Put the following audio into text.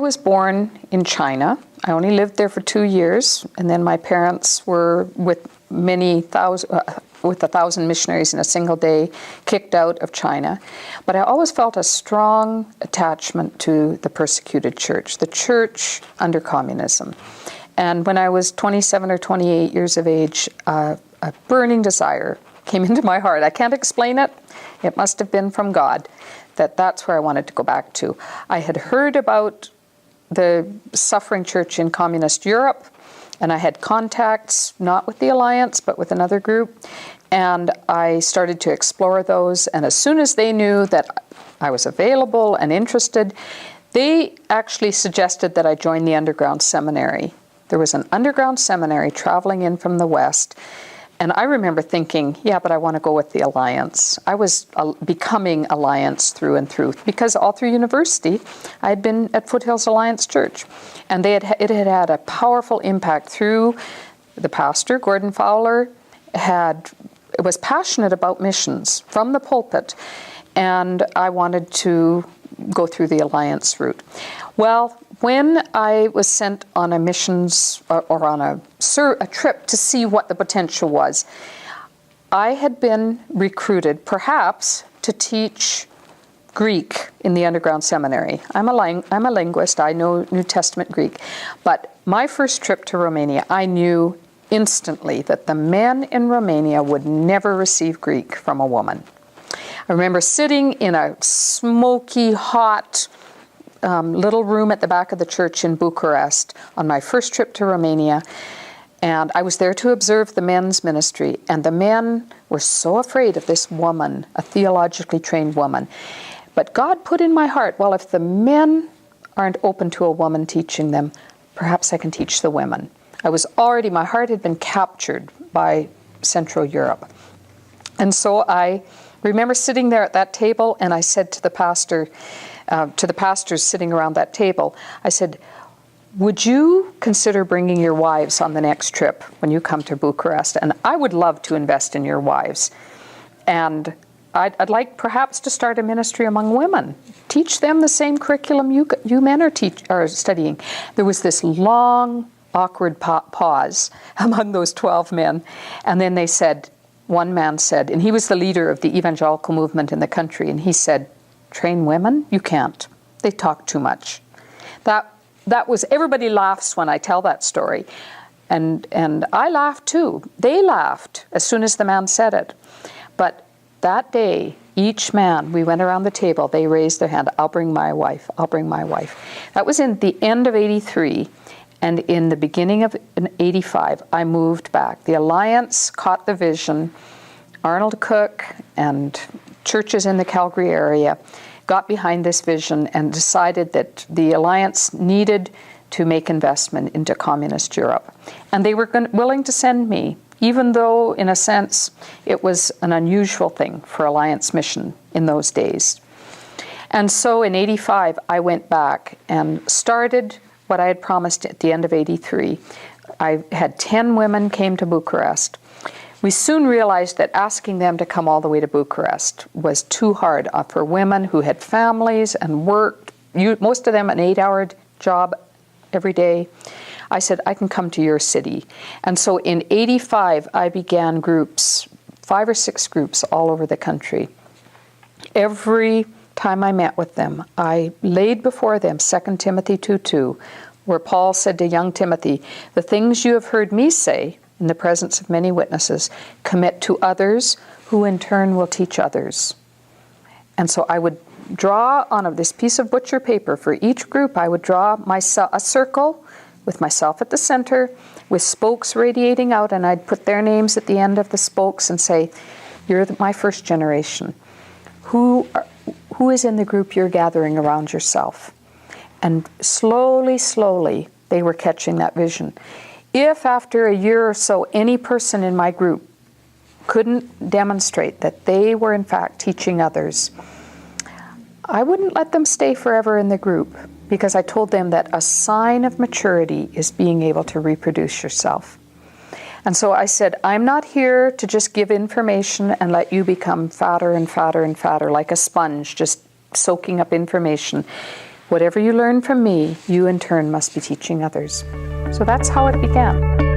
was born in China. I only lived there for 2 years, and then my parents were with 1,000 missionaries in a single day, kicked out of China. But I always felt a strong attachment to the persecuted church, the church under communism. And when I was 27 or 28 years of age, a burning desire came into my heart. I can't explain it. It must have been from God, that's where I wanted to go back to. I had heard about the suffering church in communist Europe, and I had contacts, not with the Alliance, but with another group, and I started to explore those, and as soon as they knew that I was available and interested, they actually suggested that I join the underground seminary. There was an underground seminary traveling in from the West, and I remember thinking, yeah, but I want to go with the Alliance. I was becoming Alliance through and through, because all through university, I had been at Foothills Alliance Church, and it had had a powerful impact through the pastor, Gordon Fowler, was passionate about missions from the pulpit, and I wanted to go through the Alliance route. Well, when I was sent on a missions or on a trip to see what the potential was, I had been recruited perhaps to teach Greek in the underground seminary. I'm a linguist. I know New Testament Greek. But my first trip to Romania, I knew instantly that the men in Romania would never receive Greek from a woman. I remember sitting in a smoky, hot little room at the back of the church in Bucharest on my first trip to Romania, and I was there to observe the men's ministry, and the men were so afraid of this woman, a theologically trained woman. But God put in my heart, well, if the men aren't open to a woman teaching them, perhaps I can teach the women. My heart had been captured by Central Europe. And so I remember sitting there at that table, and I said to the pastor, to the pastors sitting around that table, I said, would you consider bringing your wives on the next trip when you come to Bucharest? And I would love to invest in your wives. And I'd like perhaps to start a ministry among women. Teach them the same curriculum you men are studying. There was this long, awkward pause among those 12 men. And then one man said, and he was the leader of the evangelical movement in the country, and he said, train women? You can't. They talk too much. That was, everybody laughs when I tell that story. And I laughed too. They laughed as soon as the man said it. But that day, each man, we went around the table, they raised their hand, I'll bring my wife, I'll bring my wife. That was in the end of 83, and in the beginning of 85, I moved back. The Alliance caught the vision. Arnold Cook and churches in the Calgary area got behind this vision and decided that the Alliance needed to make investment into communist Europe. And they were willing to send me, even though, in a sense, it was an unusual thing for Alliance mission in those days. And so in 85, I went back and started what I had promised at the end of 83. I had 10 women came to Bucharest. We soon realized that asking them to come all the way to Bucharest was too hard for women who had families and worked, most of them an 8-hour job every day. I said, I can come to your city. And so in 85, I began groups, 5 or 6 groups all over the country. Every time I met with them, I laid before them 2 Timothy 2:2, where Paul said to young Timothy, the things you have heard me say in the presence of many witnesses, commit to others who in turn will teach others. And so I would draw on this piece of butcher paper for each group, I would draw a circle with myself at the center, with spokes radiating out, and I'd put their names at the end of the spokes and say, you're my first generation. Who is in the group you're gathering around yourself? And slowly, they were catching that vision. If after a year or so, any person in my group couldn't demonstrate that they were in fact teaching others, I wouldn't let them stay forever in the group, because I told them that a sign of maturity is being able to reproduce yourself. And so I said, I'm not here to just give information and let you become fatter and fatter and fatter like a sponge, just soaking up information. Whatever you learn from me, you in turn must be teaching others. So that's how it began.